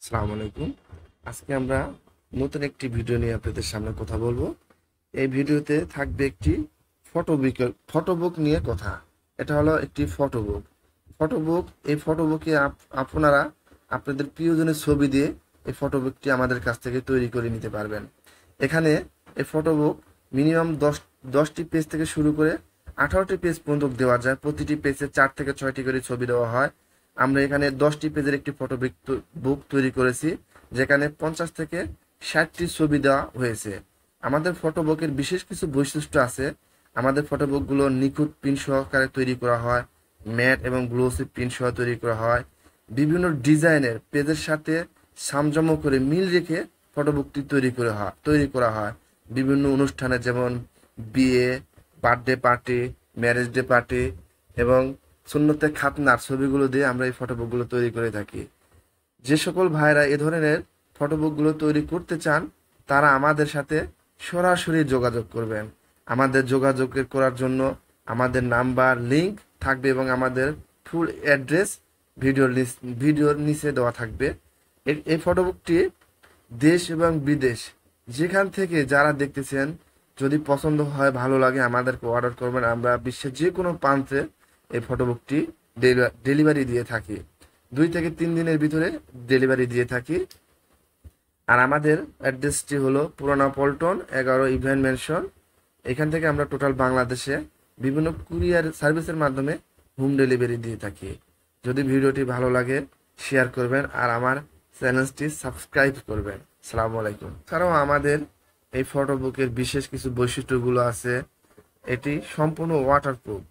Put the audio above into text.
আসসালামু আলাইকুম। আজকে আমরা নতুন একটি ভিডিও নিয়ে আপনাদের সামনে কথা বলবো। এই ভিডিওতে থাকবে একটি ফটোবুক নিয়ে কথা। এটা হলো একটি ফটোবুক। এই ফটোবুকে আপনারা আপনাদের প্রিয়জনের ছবি দিয়ে এই ফটোবুকটি আমাদের কাছ থেকে তৈরি করে নিতে পারবেন। এখানে এই ফটোবুক মিনিমাম দশটি পেজ থেকে শুরু করে 18টি পেজ পর্যন্ত দেওয়া যায়। প্রতিটি পেজে 4 থেকে 6টি করে ছবি দেওয়া হয়। আমরা এখানে 10টি পেজের একটি বুক তৈরি করেছি, যেখানে 50 থেকে 60টি ছবি দেওয়া হয়েছে। আমাদের ফটোবুকের বিশেষ কিছু বৈশিষ্ট্য আছে। আমাদের ফটোবুকগুলো নিখুঁত প্রিন্ট সহকারে তৈরি করা হয়, ম্যাট এবং গ্লোসি প্রিন্ট সহ তৈরি করা হয়। বিভিন্ন ডিজাইনের পেজের সাথে সামঞ্জস্য করে মিল রেখে ফটোবুকটি তৈরি করা হয় বিভিন্ন অনুষ্ঠানে, যেমন বিয়ে, birthday party, marriage day party এবং সুন্নতে খাতনার ছবিগুলো দিয়ে আমরা এই ফটোবুকগুলো তৈরি করে থাকি। যে সকল ভাইরা এ ধরনের ফটোবুকগুলো তৈরি করতে চান, তারা আমাদের সাথে সরাসরি যোগাযোগ করবেন। আমাদের যোগাযোগের করার জন্য আমাদের নাম্বার, লিংক থাকবে এবং আমাদের ফুল অ্যাড্রেস ভিডিওর নিচে দেওয়া থাকবে। এই ফটোবুকটি দেশ এবং বিদেশ যেখান থেকে যারা দেখতেছেন, যদি পছন্দ হয়, ভালো লাগে, আমাদেরকে অর্ডার করবেন। আমরা বিশ্বের যে কোনো প্রান্তে এই ফটোবুকটি ডেলিভারি দিয়ে থাকি। 2 থেকে 3 দিনের ভিতরে ডেলিভারি দিয়ে থাকি। আর আমাদের অ্যাড্রেসটি হলো পুরানা পল্টন 11 ইভেন্ট মেনশন। এখান থেকে আমরা টোটাল বাংলাদেশে বিভিন্ন কুরিয়ার সার্ভিসের মাধ্যমে হোম ডেলিভারি দিয়ে থাকি। যদি ভিডিওটি ভালো লাগে শেয়ার করবেন আর আমার চ্যানেলটি সাবস্ক্রাইব করবেন। আসসালামু আলাইকুম। এছাড়াও আমাদের এই ফটোবুকের বিশেষ কিছু বৈশিষ্ট্যগুলো আছে। এটি সম্পূর্ণ ওয়াটারপ্রুফ।